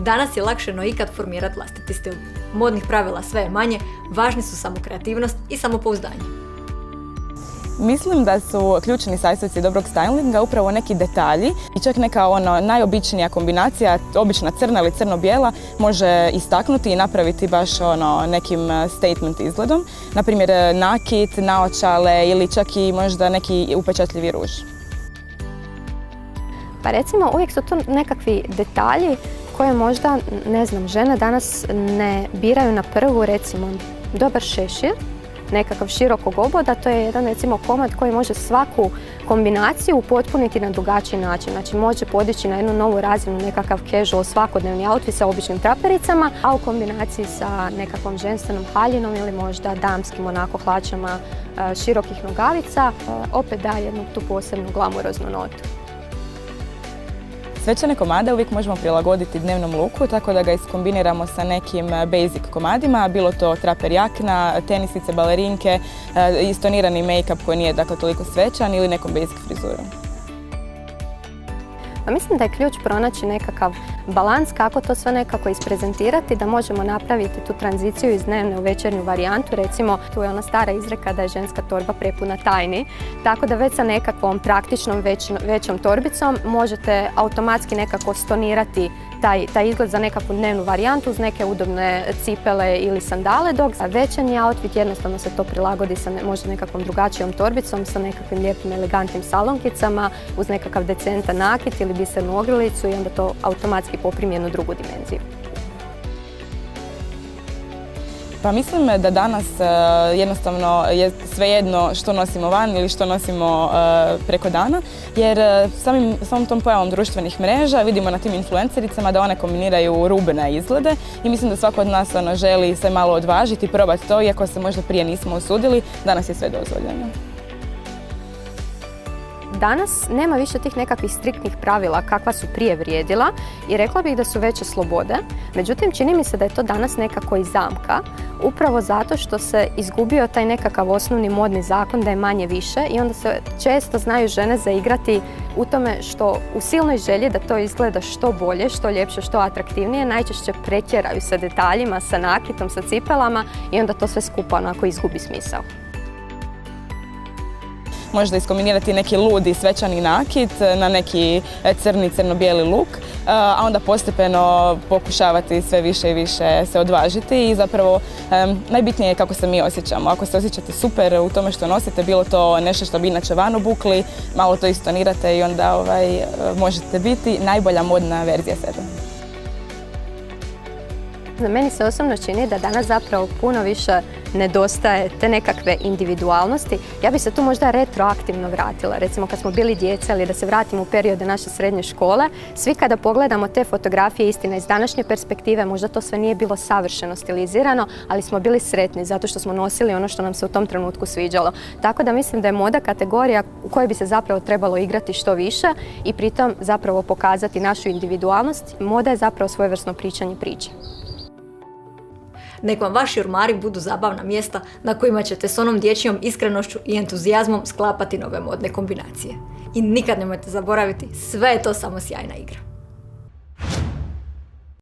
Danas je lakše no ikad formirati vlastiti stil. Modnih pravila sve je manje, važni su samo kreativnost i samopouzdanje. Mislim da su ključni sastojci dobrog stylinga upravo neki detalji i čak neka najobičnija kombinacija, obična crna ili crno-bijela, može istaknuti i napraviti baš nekim statement izgledom. Naprimjer nakit, naočale ili čak i možda neki upečatljivi ruž. Pa recimo uvijek su tu nekakvi detalji koje možda, ne znam, žene danas ne biraju na prvu, recimo dobar šešir, nekakav širokog oboda, to je jedan recimo komad koji može svaku kombinaciju upotpuniti na drugačiji način. Znači može podići na jednu novu razinu nekakav casual svakodnevni outfit sa običnim trapericama, a u kombinaciji sa nekakvom ženstvenom haljinom ili možda damskim onako hlačama širokih nogavica, opet daje jednu tu posebnu glamuroznu notu. Svečane komade uvijek možemo prilagoditi dnevnom luku, tako da ga iskombiniramo sa nekim basic komadima, bilo to traper jakna, tenisice, balerinke, istonirani make-up koji nije toliko svečan ili nekom basic frizurom. Pa mislim da je ključ pronaći nekakav balans kako to sve nekako isprezentirati, da možemo napraviti tu tranziciju iz dnevne u večernju varijantu. Recimo, tu je ona stara izreka da je ženska torba prepuna tajni, tako da već sa nekakvom praktičnom većom torbicom možete automatski nekako stonirati taj izgled za nekakvu dnevnu varijantu uz neke udobne cipele ili sandale, dok za večernji outfit jednostavno se to prilagodi sa možda nekakvom drugačijom torbicom, sa nekakvim lijepim elegantnim salonkicama, uz nekakav decentan nakit ili bisernu ogrlicu i onda to automatski poprimi jednu drugu dimenziju. Pa mislim da danas jednostavno je svejedno što nosimo van ili što nosimo preko dana, jer samom tom pojavom društvenih mreža vidimo na tim influencericama da one kombiniraju rubne izglede i mislim da svako od nas želi se malo odvažiti, probati to, iako se možda prije nismo usudili, danas je sve dozvoljeno. Danas nema više tih nekakvih striktnih pravila kakva su prije vrijedila i rekla bih da su veće slobode. Međutim, čini mi se da je to danas nekako i zamka, upravo zato što se izgubio taj nekakav osnovni modni zakon da je manje više i onda se često znaju žene zaigrati u tome što u silnoj želji da to izgleda što bolje, što ljepše, što atraktivnije, najčešće pretjeraju sa detaljima, sa nakitom, sa cipelama i onda to sve skupa onako izgubi smisao. Možda iskombinirati neki ludi svečani nakit na neki crni, crno-bijeli luk, a onda postepeno pokušavati sve više i više se odvažiti i zapravo najbitnije je kako se mi osjećamo. Ako se osjećate super u tome što nosite, bilo to nešto što bi inače van obukli, malo to istonirate i onda možete biti najbolja modna verzija sebe. Meni se osobno čini da danas zapravo puno više nedostaje te nekakve individualnosti. Ja bi se tu možda retroaktivno vratila. Recimo kad smo bili djeca ili da se vratimo u periode naše srednje škole, svi kada pogledamo te fotografije, istina iz današnje perspektive, možda to sve nije bilo savršeno stilizirano, ali smo bili sretni zato što smo nosili ono što nam se u tom trenutku sviđalo. Tako da mislim da je moda kategorija u kojoj bi se zapravo trebalo igrati što više i pritom zapravo pokazati našu individualnost. Moda je zapravo svojevrsno pričanje priče. Nek vam vaši ormari budu zabavna mjesta na kojima ćete s onom dječjom iskrenošću i entuzijazmom sklapati nove modne kombinacije. I nikad nemojte zaboraviti, sve je to samo sjajna igra.